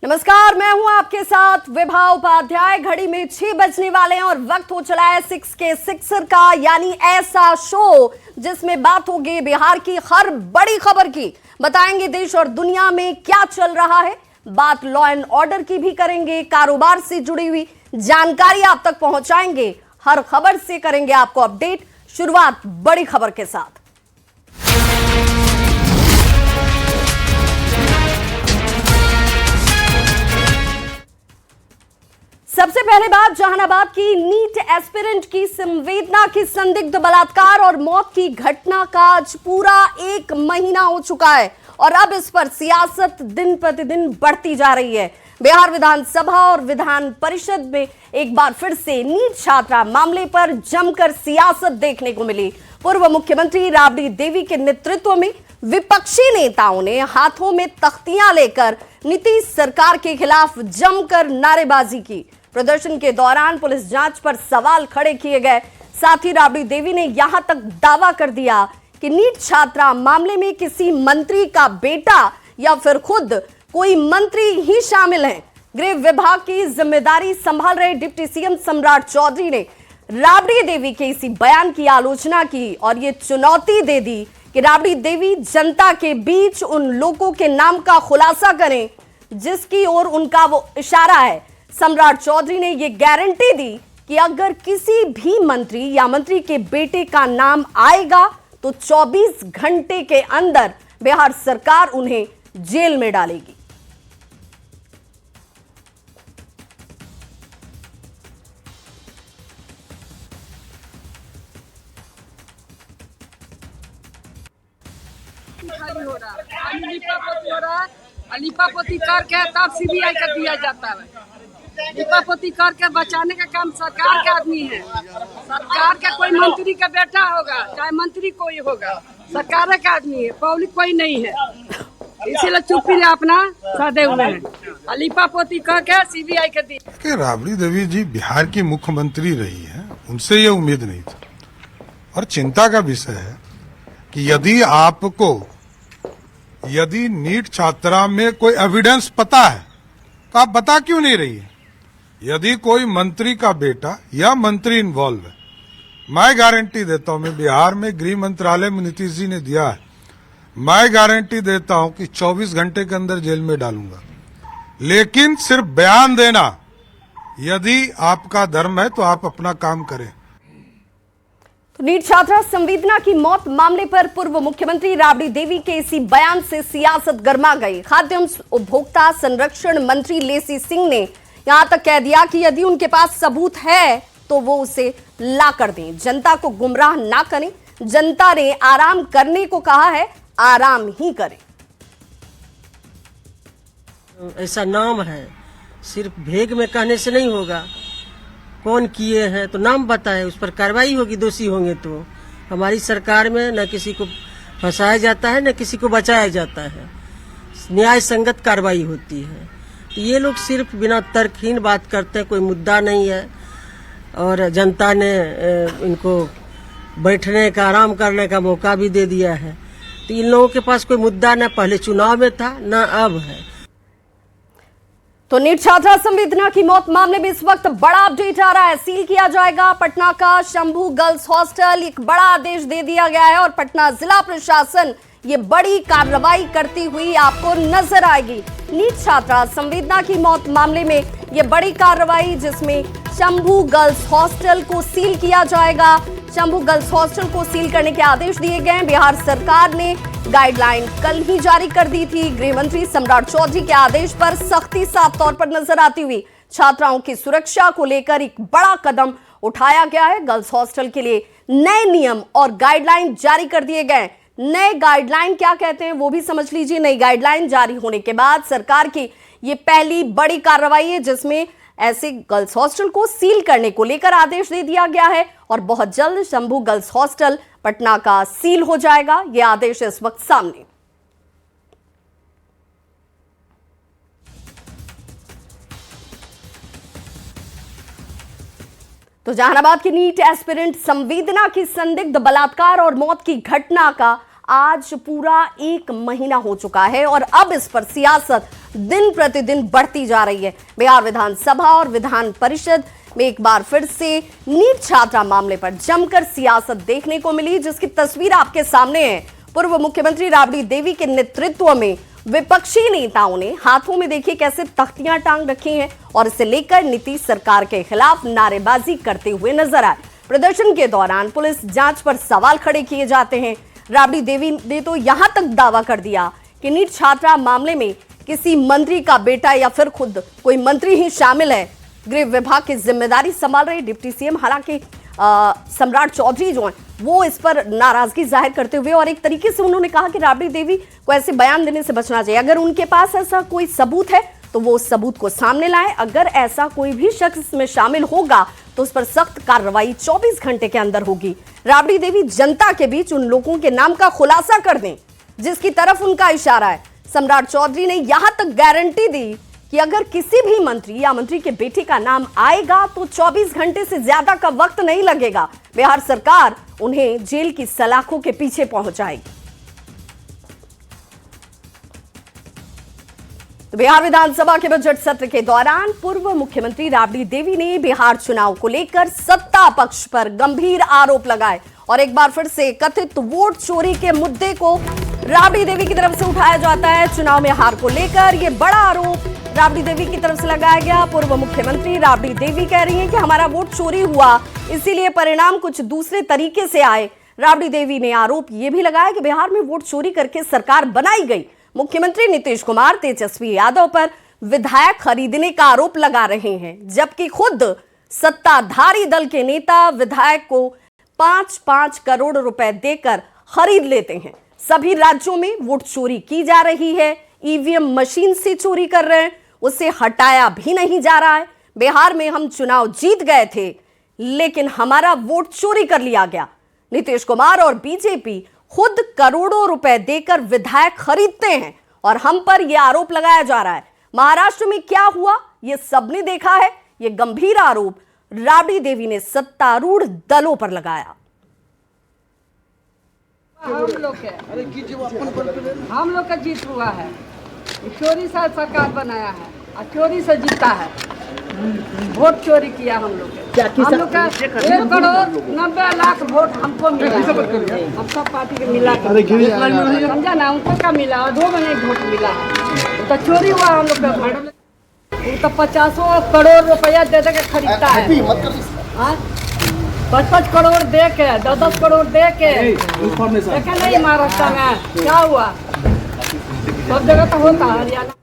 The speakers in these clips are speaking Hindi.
नमस्कार, मैं हूं आपके साथ विभा उपाध्याय। घड़ी में 6 बजने वाले हैं और वक्त हो चला है 6 के सिक्सर का, यानी ऐसा शो जिसमें बात होगी बिहार की हर बड़ी खबर की। बताएंगे देश और दुनिया में क्या चल रहा है, बात लॉ एंड ऑर्डर की भी करेंगे, कारोबार से जुड़ी हुई जानकारी आप तक पहुंचाएंगे, हर खबर से करेंगे आपको अपडेट। शुरुआत बड़ी खबर के साथ। सबसे पहले बात जहानाबाद की नीट एस्पिरेंट की संवेदना की संदिग्ध बलात्कार और मौत की घटना का आज पूरा 1 महीना हो चुका है और अब इस पर सियासत दिन प्रतिदिन बढ़ती जा रही है। बिहार विधानसभा और विधान परिषद में एक बार फिर से नीट छात्रा मामले पर जमकर सियासत देखने को मिली। पूर्व मुख्यमंत्री राबड़ी देवी के नेतृत्व में विपक्षी नेताओं ने हाथों में तख्तियां लेकर नीतीश सरकार के खिलाफ जमकर नारेबाजी की। प्रदर्शन के दौरान पुलिस जांच पर सवाल खड़े किए गए। साथ ही राबड़ी देवी ने यहां तक दावा कर दिया कि नीट छात्रा मामले में किसी मंत्री का बेटा या फिर खुद कोई मंत्री ही शामिल है। गृह विभाग की जिम्मेदारी संभाल रहे डिप्टी सीएम सम्राट चौधरी ने राबड़ी देवी के इसी बयान की आलोचना की और ये चुनौती दे दी कि राबड़ी देवी जनता के बीच उन लोगों के नाम का खुलासा करें जिसकी ओर उनका वो इशारा है। सम्राट चौधरी ने ये गारंटी दी कि अगर किसी भी मंत्री या मंत्री के बेटे का नाम आएगा तो 24 घंटे के अंदर बिहार सरकार उन्हें जेल में डालेगी। लिपापोती करके तब सीबीआई का दिया जाता है। लिपापोती करके बचाने का काम सरकार का आदमी है। सरकार का कोई मंत्री का बेटा होगा चाहे मंत्री कोई होगा, सरकार का आदमी है, पब्लिक कोई नहीं है। इसीलिए चुप्पी ने अपना साधे हुए हैं। लिपापोती करके सीबीआई का दिया। राबड़ी देवी जी बिहार की मुख्यमंत्री रही है, उनसे ये उम्मीद नहीं था और चिंता का विषय है कि यदि नीट छात्रा में कोई एविडेंस पता है तो आप बता क्यों नहीं रही है। यदि कोई मंत्री का बेटा या मंत्री इन्वॉल्व है, मैं गारंटी देता हूं, मैं बिहार में गृह मंत्रालय में नीतीश जी ने दिया है, मैं गारंटी देता हूं कि 24 घंटे के अंदर जेल में डालूंगा। लेकिन सिर्फ बयान देना, यदि आपका धर्म है तो आप अपना काम करें। नीट छात्रा संवेदना की मौत मामले पर पूर्व मुख्यमंत्री राबड़ी देवी के इसी बयान से सियासत गर्मा गई। खाद्य एवं उपभोक्ता संरक्षण मंत्री लेसी सिंह ने यहां तक कह दिया कि यदि उनके पास सबूत है तो वो उसे ला कर दें, जनता को गुमराह ना करें। जनता ने आराम करने को कहा है, आराम ही करें। ऐसा नाम है, सिर्फ भेग में कहने से नहीं होगा। कौन किए हैं तो नाम बताए, उस पर कार्रवाई होगी, दोषी होंगे तो। हमारी सरकार में न किसी को फंसाया जाता है न किसी को बचाया जाता है, न्याय संगत कार्रवाई होती है। तो ये लोग सिर्फ बिना तर्कहीन बात करते हैं, कोई मुद्दा नहीं है और जनता ने इनको बैठने का आराम करने का मौका भी दे दिया है। तो इन लोगों के पास कोई मुद्दा न पहले चुनाव में था न अब है। तो नीट छात्रा संवेदना की मौत मामले में इस वक्त बड़ा अपडेट आ रहा है। सील किया जाएगा पटना का शंभू गर्ल्स हॉस्टल, एक बड़ा आदेश दे दिया गया है और पटना जिला प्रशासन ये बड़ी कार्रवाई करती हुई आपको नजर आएगी। नीट छात्रा संवेदना की मौत मामले में ये बड़ी कार्रवाई, जिसमें शंभू गर्ल्स हॉस्टल को सील किया जाएगा। शंभू गर्ल्स हॉस्टल को सील करने के आदेश दिए गए हैं। बिहार सरकार ने गाइडलाइन कल ही जारी कर दी थी। गृह मंत्री सम्राट चौधरी के आदेश पर सख्ती साफ तौर पर नजर आती हुई छात्राओं की सुरक्षा को लेकर एक बड़ा कदम उठाया गया है। गर्ल्स हॉस्टल के लिए नए नियम और गाइडलाइन जारी कर दिए गए। नए गाइडलाइन क्या कहते हैं वो भी समझ लीजिए। नई गाइडलाइन जारी होने के बाद सरकार की ये पहली बड़ी कार्रवाई है, जिसमें ऐसे गर्ल्स हॉस्टल को सील करने को लेकर आदेश दे दिया गया है और बहुत जल्द शंभू गर्ल्स हॉस्टल पटना का सील हो जाएगा। यह आदेश इस वक्त सामने। तो जहानाबाद की नीट एस्पिरेंट संवेदना की संदिग्ध बलात्कार और मौत की घटना का आज पूरा 1 महीना हो चुका है और अब इस पर सियासत दिन प्रतिदिन बढ़ती जा रही है। बिहार विधानसभा और विधान परिषद में एक बार फिर से नीट छात्रा मामले पर जमकर सियासत देखने को मिली, जिसकी तस्वीर आपके सामने है। पूर्व मुख्यमंत्री राबड़ी देवी के नेतृत्व में विपक्षी नेताओं ने हाथों में देखिए कैसे तख्तियां टांग रखी हैं और इसे लेकर नीतीश सरकार के खिलाफ नारेबाजी करते हुए नजर आए। प्रदर्शन के दौरान पुलिस जांच पर सवाल खड़े किए जाते हैं। राबड़ी देवी ने तो यहां तक दावा कर दिया कि नीट छात्रा मामले में किसी मंत्री का बेटा या फिर खुद कोई मंत्री ही शामिल है। गृह विभाग की जिम्मेदारी संभाल रहे डिप्टी सीएम, हालांकि सम्राट चौधरी जो हैं वो इस पर नाराजगी जाहिर करते हुए और एक तरीके से उन्होंने कहा कि राबड़ी देवी को ऐसे बयान देने से बचना चाहिए। अगर उनके पास ऐसा कोई सबूत है तो वो उस सबूत को सामने लाएं। अगर ऐसा कोई भी शख्स इसमें शामिल होगा तो उस पर सख्त कार्रवाई 24 घंटे के अंदर होगी। राबड़ी देवी जनता के बीच उन लोगों के नाम का खुलासा कर दें जिसकी तरफ उनका इशारा है। सम्राट चौधरी ने यहां तक गारंटी दी कि अगर किसी भी मंत्री या मंत्री के बेटे का नाम आएगा तो 24 घंटे से ज्यादा का वक्त नहीं लगेगा। बिहार सरकार उन्हें जेल की सलाखों के पीछे पहुंचाएगी। तो बिहार विधानसभा के बजट सत्र के दौरान पूर्व मुख्यमंत्री राबड़ी देवी ने बिहार चुनाव को लेकर सत्ता पक्ष पर गंभीर आरोप लगाए और एक बार फिर से कथित वोट चोरी के मुद्दे को राबड़ी देवी की तरफ से उठाया जाता है। चुनाव में हार को लेकर यह बड़ा आरोप राबड़ी देवी की तरफ से लगाया गया। पूर्व मुख्यमंत्री राबड़ी देवी कह रही हैं कि हमारा वोट चोरी हुआ, इसीलिए परिणाम कुछ दूसरे तरीके से आए। राबड़ी देवी ने आरोप यह भी लगाया कि बिहार में वोट चोरी करके सरकार बनाई गई। मुख्यमंत्री नीतीश कुमार तेजस्वी यादव पर विधायक खरीदने का आरोप लगा रहे हैं, जबकि खुद सत्ताधारी दल के नेता विधायक को 5-5 करोड़ रुपए देकर खरीद लेते हैं। सभी राज्यों में वोट चोरी की जा रही है, ईवीएम मशीन से चोरी कर रहे हैं, उसे हटाया भी नहीं जा रहा है। बिहार में हम चुनाव जीत गए थे लेकिन हमारा वोट चोरी कर लिया गया। नीतीश कुमार और बीजेपी खुद करोड़ों रुपए देकर विधायक खरीदते हैं और हम पर यह आरोप लगाया जा रहा है। महाराष्ट्र में क्या हुआ यह सबने देखा है। यह गंभीर आरोप राबड़ी देवी ने सत्तारूढ़ दलों पर लगाया। हम लोग का जीत हुआ है, चोरी से सरकार बनाया है और चोरी से जीता है। वोट चोरी किया हम लोग हम लोग का 1 करोड़ 90 लाख वोट हमको मिला, हम सब पार्टी के मिला समझा ना, उनको क्या मिला 2 महीने वोट मिला तो चोरी हुआ हम लोग का। वो तो 50 करोड़ रुपया दे के खरीदता है, 5-5 करोड़ दे के 10-10 करोड़ दे के देखे नहीं। महाराष्ट्र में क्या हुआ, सब जगह तो होता है हरियाणा।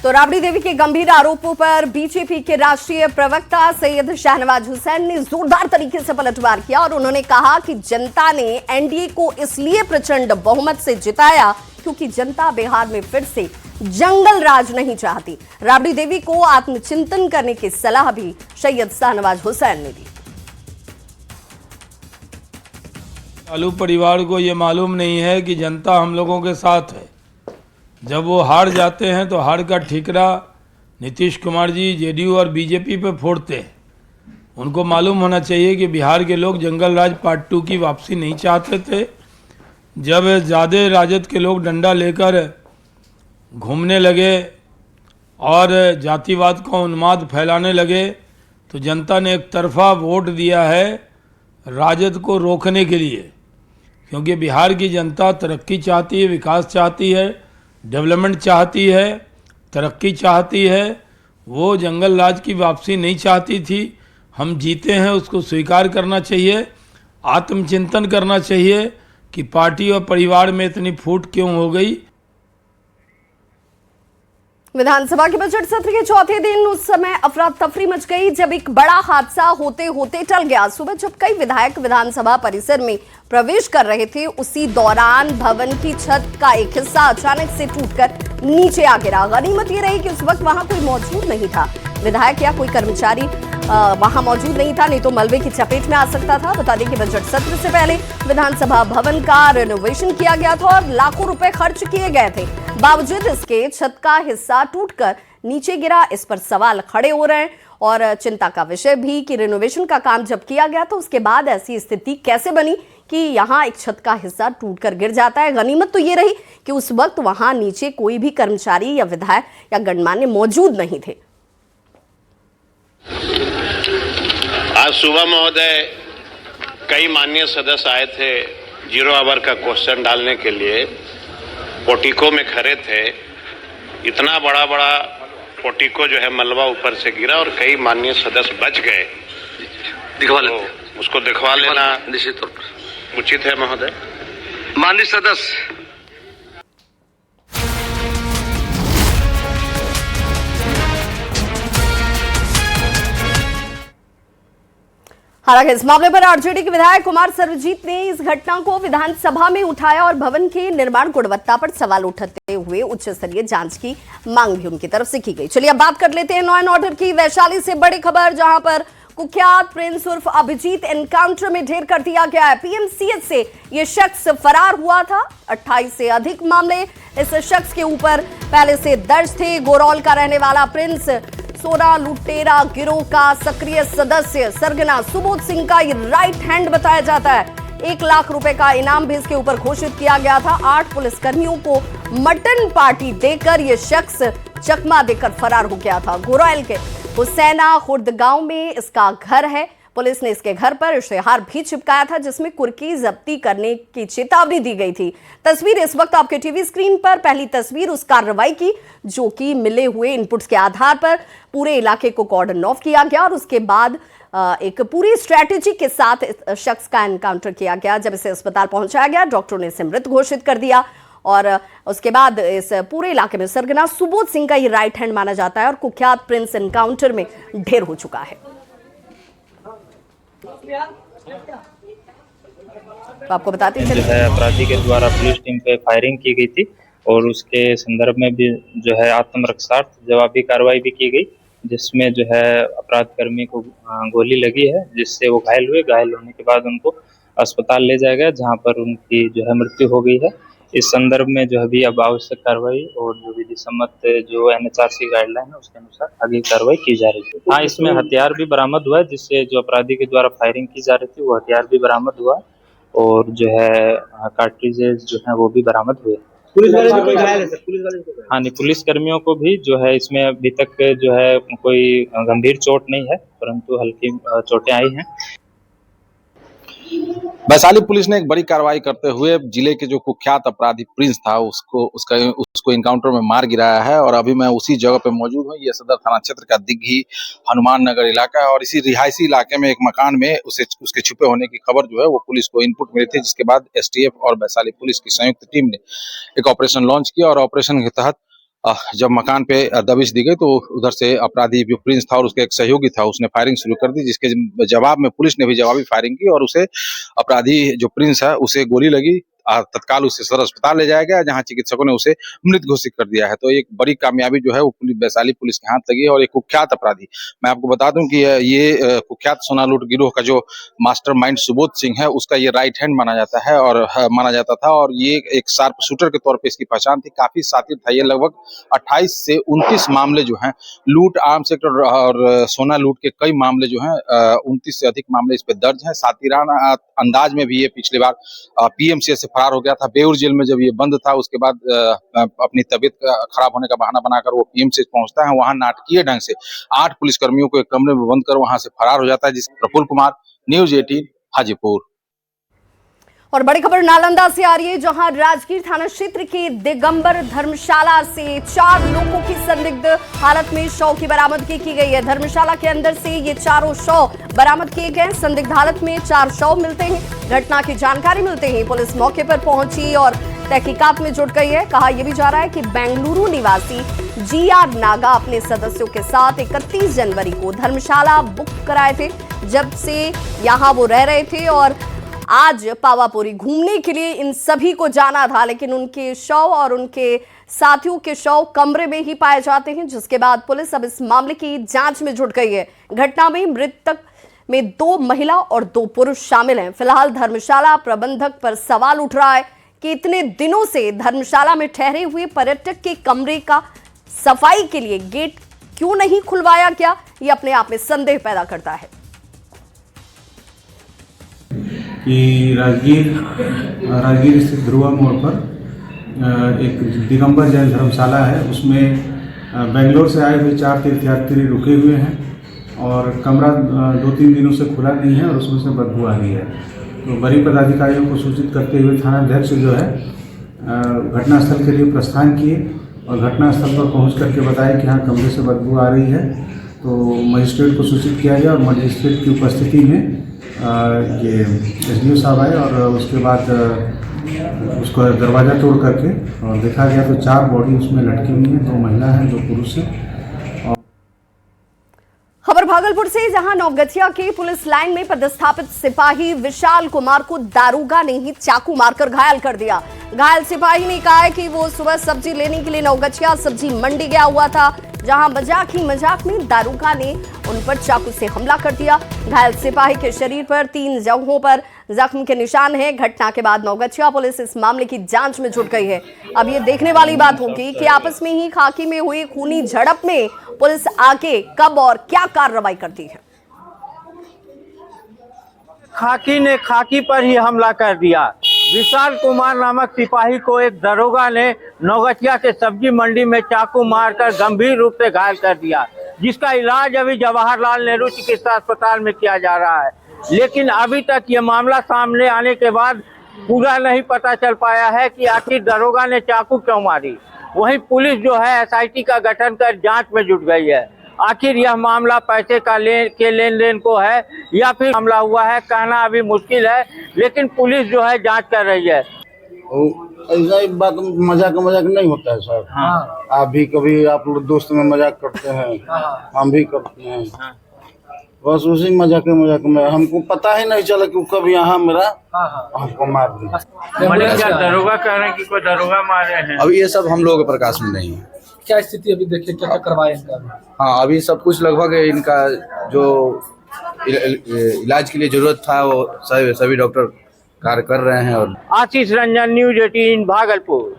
तो राबड़ी देवी के गंभीर आरोपों पर बीजेपी के राष्ट्रीय प्रवक्ता सैयद शाहनवाज हुसैन ने जोरदार तरीके से पलटवार किया और उन्होंने कहा कि जनता ने एनडीए को इसलिए प्रचंड बहुमत से जिताया क्योंकि जनता बिहार में फिर से जंगल राज नहीं चाहती। राबड़ी देवी को आत्मचिंतन करने की सलाह भी सैयद शाहनवाज हुसैन ने दी। लालू परिवार को ये मालूम नहीं है कि जनता हम लोगों के साथ है। जब वो हार जाते हैं तो हार का ठीकरा नीतीश कुमार जी जेडीयू और बीजेपी पे फोड़ते हैं। उनको मालूम होना चाहिए कि बिहार के लोग जंगल राज पार्ट 2 की वापसी नहीं चाहते थे। जब ज़्यादा राजद के लोग डंडा लेकर घूमने लगे और जातिवाद का उन्माद फैलाने लगे तो जनता ने एक तरफा वोट दिया है राजद को रोकने के लिए, क्योंकि बिहार की जनता तरक्की चाहती है, विकास चाहती है, डेवलपमेंट चाहती है, तरक्की चाहती है। वो जंगल राज की वापसी नहीं चाहती थी। हम जीते हैं, उसको स्वीकार करना चाहिए, आत्मचिंतन करना चाहिए कि पार्टी और परिवार में इतनी फूट क्यों हो गई। विधानसभा के बजट सत्र के चौथे दिन उस समय अफरा तफरी मच गई जब एक बड़ा हादसा होते होते टल गया। सुबह जब कई विधायक विधानसभा परिसर में प्रवेश कर रहे थे, उसी दौरान भवन की छत का एक हिस्सा अचानक से टूटकर नीचे आ गिरा। गनीमत ये रही कि उस वक्त वहां कोई मौजूद नहीं था, विधायक या कोई कर्मचारी वहां मौजूद नहीं था, नहीं तो मलबे की चपेट में आ सकता था। बता दें कि बजट सत्र से पहले विधानसभा भवन का रेनोवेशन किया गया था और लाखों रुपए खर्च किए गए थे। बावजूद इसके छत का हिस्सा टूटकर नीचे गिरा, इस पर सवाल खड़े हो रहे हैं और चिंता का विषय भी कि रिनोवेशन का काम जब किया गया तो उसके बाद ऐसी स्थिति कैसे बनी कि यहाँ एक छत का हिस्सा टूटकर गिर जाता है। गनीमत तो ये रही कि उस वक्त वहां नीचे कोई भी कर्मचारी या विधायक या गणमान्य मौजूद नहीं थे। आज सुबह महोदय कई माननीय सदस्य आए थे 0 आवर का क्वेश्चन डालने के लिए, पोर्टिको में खड़े थे। इतना बड़ा पोर्टिको जो है मलबा ऊपर से गिरा और कई माननीय सदस्य बच गए। दिखवा तो लेते उसको दिखवा लेना निश्चित तौर पर उचित है महोदय। माननीय सदस्य, हालांकि इस मामले पर आरजेडी के विधायक कुमार सर्वजीत ने इस घटना को विधानसभा में उठाया और भवन की निर्माण गुणवत्ता पर सवाल उठाते हुए उच्च स्तरीय जांच की मांग भी उनकी तरफ से की गई। चलिए अब बात कर लेते हैं लॉ एंड ऑर्डर की। वैशाली से बड़ी खबर, जहां पर कुख्यात प्रिंस उर्फ अभिजीत एनकाउंटर में ढेर कर दिया गया है। पीएमसीएच से ये शख्स फरार हुआ था। 28 से अधिक मामले इस शख्स के ऊपर पहले से दर्ज थे। गोरौल का रहने वाला प्रिंस सोना लुटेरा गिरोह का सक्रिय सदस्य सरगना सुबोध सिंह का ये राइट हैंड बताया जाता है। 1 लाख रुपए का इनाम भी इसके ऊपर घोषित किया गया था। 8 पुलिसकर्मियों को मटन पार्टी देकर यह शख्स चकमा देकर फरार हो गया था। गोरौल के हुसैना खुर्द गांव में इसका घर है। पुलिस ने इसके घर पर इश्तेहार भी चिपकाया था जिसमें कुर्की जब्ती करने की चेतावनी दी गई थी। तस्वीर इस वक्त आपके टीवी स्क्रीन पर। पहली तस्वीर उस कार्रवाई की जो कि मिले हुए इनपुट्स के आधार पर पूरे इलाके को कॉर्डन ऑफ किया गया और उसके बाद एक पूरी स्ट्रैटेजी के साथ शख्स का एनकाउंटर किया गया। जब इसे अस्पताल पहुंचाया गया, डॉक्टरों ने इसे मृत घोषित कर दिया और उसके बाद इस पूरे इलाके में सरगना सुबोध सिंह का ये राइट हैंड माना जाता है और कुख्यात प्रिंस एनकाउंटर में ढेर हो चुका है। तो आपको बताते हैं जो है अपराधी के द्वारा पुलिस टीम पे फायरिंग की गई थी और उसके संदर्भ में भी जो है आत्मरक्षार्थ जवाबी कार्रवाई भी की गई, जिसमें जो है अपराध कर्मी को गोली लगी है जिससे वो घायल हुए। घायल होने के बाद उनको अस्पताल ले जाया गया जहां पर उनकी जो है मृत्यु हो गई है। इस संदर्भ में जो अभी अब आवश्यक कार्रवाई और जो विधि सम्मत जो NHRC गाइडलाइन है उसके अनुसार आगे कार्रवाई की जा रही है। हाँ, इसमें हथियार भी बरामद हुआ है, जिससे जो अपराधी के द्वारा फायरिंग की जा रही थी वो हथियार भी बरामद हुआ और जो है कार्ट्रिजेज जो है वो भी बरामद हुए। पुलिस वाले भी घायल है सर? हाँ नहीं, पुलिस कर्मियों को भी जो है इसमें अभी तक जो है कोई गंभीर चोट नहीं है, परंतु हल्की चोटें आई हैं। वैशाली पुलिस ने एक बड़ी कार्रवाई करते हुए जिले के जो कुख्यात अपराधी प्रिंस था उसको इनकाउंटर में मार गिराया है और अभी मैं उसी जगह पे मौजूद हूँ। ये सदर थाना क्षेत्र का दिग्घी हनुमान नगर इलाका है और इसी रिहायशी इलाके में एक मकान में उसके छुपे होने की खबर जो है वो पुलिस को इनपुट मिली थी, जिसके बाद STF और वैशाली पुलिस की संयुक्त टीम ने एक ऑपरेशन लॉन्च किया और ऑपरेशन के तहत जब मकान पे दबिश दी गई तो उधर से अपराधी जो प्रिंस था और उसके एक सहयोगी था उसने फायरिंग शुरू कर दी, जिसके जवाब में पुलिस ने भी जवाबी फायरिंग की और उसे अपराधी जो प्रिंस है उसे गोली लगी। तत्काल उसे सदर अस्पताल ले जाया गया जहां चिकित्सकों ने उसे मृत घोषित कर दिया है। तो एक बड़ी कामयाबी जो है वो वैशाली पुलिस के हाथ लगी है और एक कुख्यात अपराधी, मैं आपको बता दूं कि ये कुख्यात सोना लूट गिरोह का जो मास्टरमाइंड सुबोध सिंह है उसका ये राइट हैंड माना जाता है और माना जाता था और ये एक शार्प शूटर के तौर पर इसकी पहचान थी। काफी शातिर था ये। लगभग 28 से 29 मामले जो है लूट, आर्म सेक्टर और सोना लूट के कई मामले जो है 29 से अधिक मामले इस पे दर्ज हैं। सातिराना अंदाज में भी ये पिछली बार PMCH से फरार हो गया था। बेउर जेल में जब ये बंद था उसके बाद अपनी तबीयत खराब होने का बहाना बनाकर वो PMCH पहुंचता है। वहां नाटकीय ढंग से 8 पुलिसकर्मियों को एक कमरे में बंद कर वहां से फरार हो जाता है। जिस प्रफुल्ल कुमार, न्यूज 18 हाजीपुर। और बड़ी खबर नालंदा से आ रही है, जहां राजगीर थाना क्षेत्र के दिगंबर धर्मशाला से 4 लोगों की संदिग्ध हालत में शव की बरामदगी की गई है। धर्मशाला के अंदर से ये चारों शव बरामद किए गए। संदिग्ध हालत में 4 शव मिलते हैं। घटना की जानकारी मिलते ही पुलिस मौके पर पहुंची और तहकीकात में जुट गई है। कहा यह भी जा रहा है कि बेंगलुरु निवासी GR नागा अपने सदस्यों के साथ 31 जनवरी को धर्मशाला बुक कराए थे, जब से यहां वो रह रहे थे और आज पावापुरी घूमने के लिए इन सभी को जाना था, लेकिन उनके शव और उनके साथियों के शव कमरे में ही पाए जाते हैं, जिसके बाद पुलिस अब इस मामले की जांच में जुट गई है। घटना में मृतक में 2 महिला और 2 पुरुष शामिल हैं। फिलहाल धर्मशाला प्रबंधक पर सवाल उठ रहा है कि इतने दिनों से धर्मशाला में ठहरे हुए पर्यटक के कमरे का सफाई के लिए गेट क्यों नहीं खुलवाया गया, ये अपने आप में संदेह पैदा करता है। कि राजगीर स्थित ध्रुवा मोड़ पर एक दिगंबर जैन धर्मशाला है, उसमें बेंगलोर से आए हुए 4 तीर्थयात्री रुके हुए हैं और कमरा 2-3 दिनों से खुला नहीं है और उसमें से बदबू आ रही है। तो बड़ी पदाधिकारियों को सूचित करते हुए थानाध्यक्ष जो है घटनास्थल के लिए प्रस्थान किए और घटनास्थल पर पहुंच करके बताया कि हाँ कमरे से बदबू आ रही है। तो मजिस्ट्रेट को सूचित किया गया और मजिस्ट्रेट की उपस्थिति में ये SDO साहब आए और उसके बाद उसको दरवाज़ा तोड़ करके और देखा गया तो 4 बॉडी उसमें लटकी हुई हैं, 2 महिला हैं 2 पुरुष हैं। खबर भागलपुर से, जहां नवगछिया के पुलिस लाइन में पदस्थापित सिपाही विशाल कुमार को दारोगा ने ही चाकू मारकर घायल कर दिया। घायल सिपाही ने कहा है कि वो सुबह सब्जी लेने के लिए नवगछिया सब्जी मंडी गया हुआ था, जहां मजाक ही मजाक में दारोगा ने उन पर चाकू से हमला कर दिया। घायल सिपाही के शरीर पर 3 जगहों पर जख्म के निशान हैं। घटना के बाद नवगछिया पुलिस इस मामले की जांच में जुट गई है। अब ये देखने वाली बात होगी कि आपस में ही खाकी में हुई खूनी झड़प में पुलिस आगे कब और क्या कार्रवाई करती है। खाकी ने खाकी पर ही हमला कर दिया। विशाल कुमार नामक सिपाही को एक दरोगा ने नवगछिया के सब्जी मंडी में चाकू मारकर गंभीर रूप से घायल कर दिया, जिसका इलाज अभी जवाहरलाल नेहरू चिकित्सा अस्पताल में किया जा रहा है। लेकिन अभी तक ये मामला सामने आने के बाद पूरा नहीं पता चल पाया है कि आखिर दरोगा ने चाकू क्यों मारी। वहीं पुलिस जो है SIT का गठन कर जांच में जुट गई है। आखिर यह मामला पैसे का लेन देन को है या फिर मामला हुआ है, कहना अभी मुश्किल है, लेकिन पुलिस जो है जांच कर रही है। ऐसा एक बात मजाक नहीं होता है सर। हाँ। आप भी कभी आप लोग दोस्त में मजाक करते हैं। हाँ। हम भी करते हैं। हाँ। बस उसी मजाक में हमको पता ही नहीं चला कि कब यहाँ मेरा हमको मार दिया। दरोगा कह रहे हैं कि कोई दरोगा मारे हैं। अभी ये सब हम लोगों के प्रकाश में नहीं है। क्या स्थिति अभी देखिए, क्या करवाए इनका? हाँ, अभी सब कुछ लगभग इनका जो इलाज के लिए जरूरत था वो सभी डॉक्टर कार्य कर रहे हैं। और आशीष रंजन, न्यूज़ 18 भागलपुर।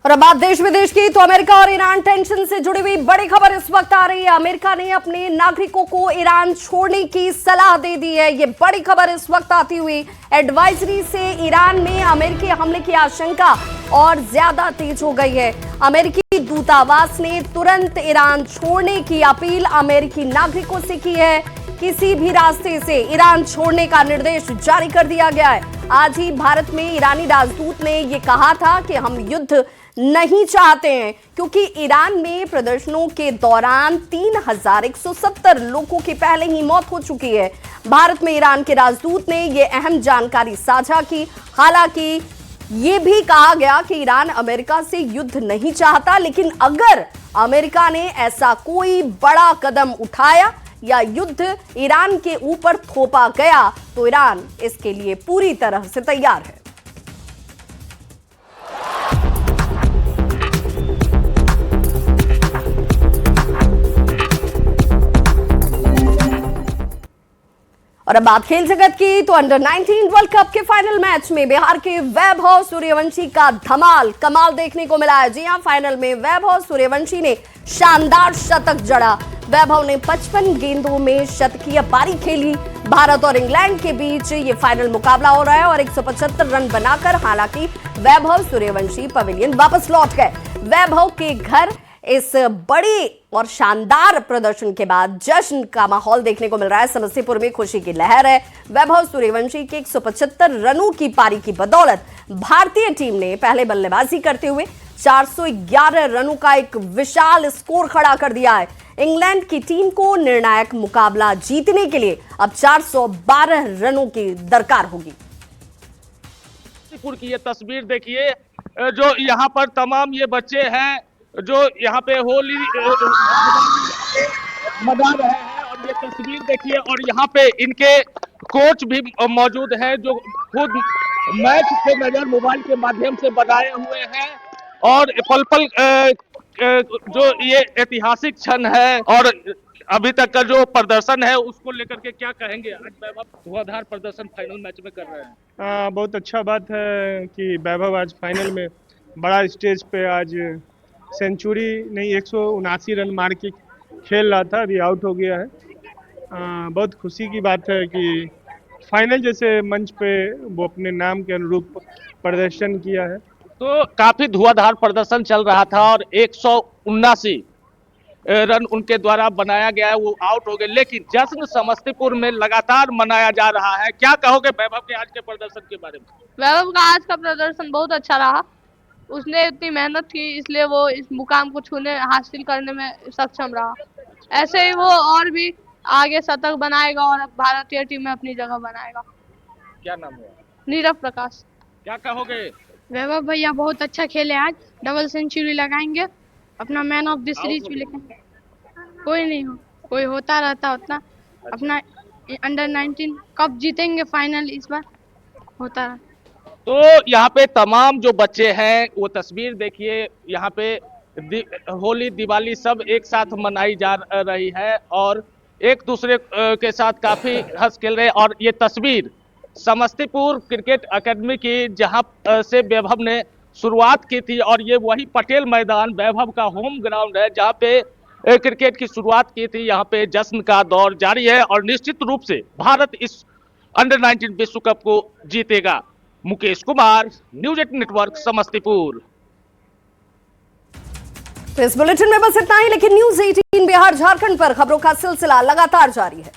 और अब बात देश विदेश की, तो अमेरिका और ईरान टेंशन से जुड़ी हुई बड़ी खबर इस वक्त आ रही है। अमेरिका ने अपने नागरिकों को ईरान छोड़ने की सलाह दे दी है। ये बड़ी खबर इस वक्त आती हुई एडवाइजरी से ईरान में अमेरिकी हमले की आशंका और ज्यादा तेज हो गई है। अमेरिकी दूतावास ने तुरंत ईरान छोड़ने की अपील अमेरिकी नागरिकों से की है। किसी भी रास्ते से ईरान छोड़ने का निर्देश जारी कर दिया गया है। आज ही भारत में ईरानी राजदूत ने ये कहा था कि हम युद्ध नहीं चाहते हैं, क्योंकि ईरान में प्रदर्शनों के दौरान 3170 लोगों की पहले ही मौत हो चुकी है। भारत में ईरान के राजदूत ने यह अहम जानकारी साझा की। हालांकि ये भी कहा गया कि ईरान अमेरिका से युद्ध नहीं चाहता, लेकिन अगर अमेरिका ने ऐसा कोई बड़ा कदम उठाया या युद्ध ईरान के ऊपर थोपा गया तो ईरान इसके लिए पूरी तरह से तैयार है। और अब बात खेल जगत की, तो अंडर 19 वर्ल्ड कप के फाइनल मैच में बिहार के वैभव सूर्यवंशी का धमाल कमाल देखने को मिला है। जी हां, फाइनल में वैभव सूर्यवंशी ने शानदार शतक जड़ा। वैभव ने 55 गेंदों में शतकीय पारी खेली। भारत और इंग्लैंड के बीच ये फाइनल मुकाबला हो रहा है और 175 रन बनाकर हालांकि वैभव सूर्यवंशी पवेलियन वापस लौट गए। वैभव के घर इस बड़ी और शानदार प्रदर्शन के बाद जश्न का माहौल देखने को मिल रहा है। समस्तीपुर में खुशी की लहर है। वैभव सूर्यवंशी के 175 रनों की पारी की बदौलत भारतीय टीम ने पहले बल्लेबाजी करते हुए 411 रनों का एक विशाल स्कोर खड़ा कर दिया है। इंग्लैंड की टीम को निर्णायक मुकाबला जीतने के लिए अब 412 रनों की दरकार होगी। समस्तीपुर की ये तस्वीर देखिए, जो यहाँ पर तमाम ये बच्चे हैं जो यहाँ पे होली मना रहे हैं, और ये तस्वीर देखिए, और यहाँ पे इनके कोच भी मौजूद हैं जो खुद मैच के नजर मोबाइल के माध्यम से बनाए हुए हैं। और पल पल जो ये ऐतिहासिक क्षण है, और अभी तक का जो प्रदर्शन है उसको लेकर के क्या कहेंगे? आज वैभव धुआंधार प्रदर्शन फाइनल मैच में कर रहे हैं। बहुत अच्छा बात है कि वैभव आज फाइनल में बड़ा स्टेज पे आज सेंचुरी नहीं 179 रन मार के खेल रहा था, अभी आउट हो गया है। बहुत खुशी की बात है कि फाइनल जैसे मंच पे वो अपने नाम के अनुरूप प्रदर्शन किया है। तो काफी धुआंधार प्रदर्शन चल रहा था और 179 रन उनके द्वारा बनाया गया है, वो आउट हो गए, लेकिन जश्न समस्तीपुर में लगातार मनाया जा रहा है। क्या कहोगे वैभव के आज के प्रदर्शन के बारे में? वैभव का आज का प्रदर्शन बहुत अच्छा रहा। उसने इतनी मेहनत की, इसलिए वो इस मुकाम को छूने हासिल करने में सक्षम रहा। ऐसे ही वो और भी आगे शतक बनाएगा और भारतीय टीम में अपनी जगह बनाएगा। क्या नाम है? नीरव प्रकाश। क्या कहोगे? वैभव भैया बहुत अच्छा खेले, आज डबल सेंचुरी लगाएंगे, अपना मैन ऑफ द सीरीज भी लेके। कोई नहीं हो, कोई होता रहता उतना, अपना अंडर 19 कप जीतेंगे फाइनल इस बार होता रहा। तो यहाँ पे तमाम जो बच्चे हैं वो तस्वीर देखिए, यहाँ पे होली दिवाली सब एक साथ मनाई जा रही है और एक दूसरे के साथ काफी हंस खेल रहे हैं। और ये तस्वीर समस्तीपुर क्रिकेट एकेडमी की, जहाँ से वैभव ने शुरुआत की थी, और ये वही पटेल मैदान वैभव का होम ग्राउंड है जहाँ पे क्रिकेट की शुरुआत की थी। यहाँ पे जश्न का दौर जारी है और निश्चित रूप से भारत इस अंडर 19 विश्व कप को जीतेगा। Mukesh Kumar, news 18 network, Samastipur. तो इस बुलेटिन में बस इतना ही, लेकिन न्यूज 18 बिहार झारखंड पर खबरों का सिलसिला लगातार जारी है।